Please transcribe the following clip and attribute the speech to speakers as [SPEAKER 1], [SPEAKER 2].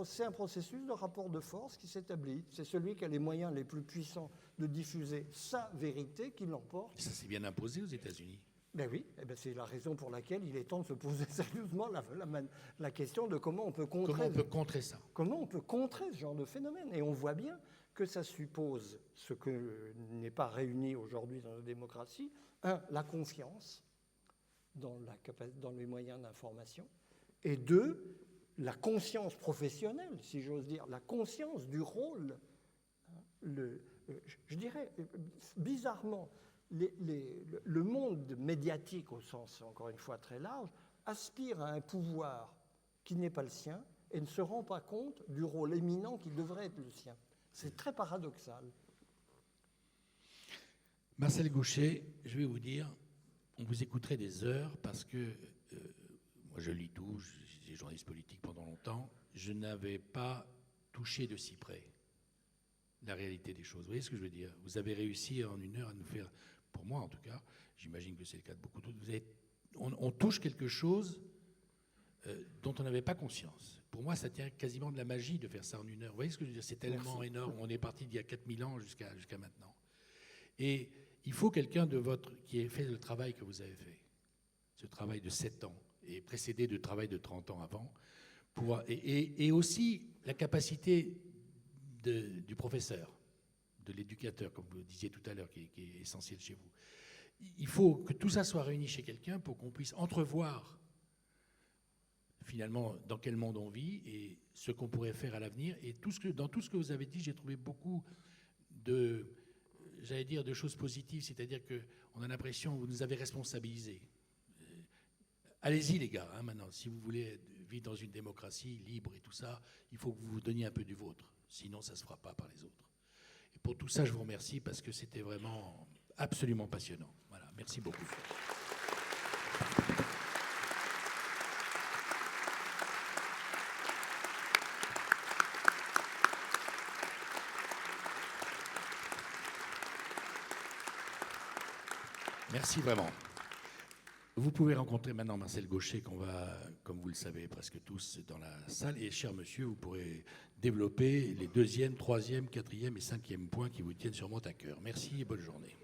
[SPEAKER 1] c'est un processus de rapport de force qui s'établit. C'est celui qui a les moyens les plus puissants de diffuser sa vérité qui l'emporte.
[SPEAKER 2] Ça s'est bien imposé aux États-Unis.
[SPEAKER 1] Ben oui, c'est la raison pour laquelle il est temps de se poser sérieusement la question de comment on peut contrer
[SPEAKER 2] ça.
[SPEAKER 1] Comment on peut contrer ce genre de phénomène. Et on voit bien que ça suppose ce que n'est pas réuni aujourd'hui dans nos démocraties. Un, la confiance dans les moyens d'information. Et deux, la conscience professionnelle, si j'ose dire, la conscience du rôle. Je dirais, bizarrement, le monde médiatique, au sens, encore une fois, très large, aspire à un pouvoir qui n'est pas le sien et ne se rend pas compte du rôle éminent qui devrait être le sien. C'est très paradoxal.
[SPEAKER 2] Marcel Gauchet, je vais vous dire, on vous écouterait des heures parce que moi je lis tout, j'étais journaliste politique pendant longtemps, je n'avais pas touché de si près la réalité des choses. Vous voyez ce que je veux dire? Vous avez réussi en une heure à nous faire, pour moi en tout cas, j'imagine que c'est le cas de beaucoup d'autres, on touche quelque chose dont on n'avait pas conscience. Pour moi, ça tient quasiment de la magie de faire ça en une heure. Vous voyez ce que je veux dire? C'est tellement énorme. On est parti d'il y a 4000 ans jusqu'à maintenant. Et il faut quelqu'un qui ait fait le travail que vous avez fait, ce travail de 7 ans, et précédé de travail de 30 ans avant, et aussi la capacité du professeur, de l'éducateur, comme vous le disiez tout à l'heure, qui est essentiel chez vous. Il faut que tout ça soit réuni chez quelqu'un pour qu'on puisse entrevoir finalement dans quel monde on vit et ce qu'on pourrait faire à l'avenir. Et dans tout ce que vous avez dit, j'ai trouvé beaucoup de choses positives, c'est-à-dire qu'on a l'impression que vous nous avez responsabilisés. Allez-y les gars, maintenant, si vous voulez vivre dans une démocratie libre et tout ça, il faut que vous vous donniez un peu du vôtre, sinon ça ne se fera pas par les autres. Et pour tout ça, je vous remercie parce que c'était vraiment absolument passionnant. Voilà, merci beaucoup. Merci vraiment. Vous pouvez rencontrer maintenant Marcel Gauchet, qu'on va, comme vous le savez presque tous, dans la salle. Et cher monsieur, vous pourrez développer les 2e, 3e, 4e et 5e points qui vous tiennent sûrement à cœur. Merci et bonne journée.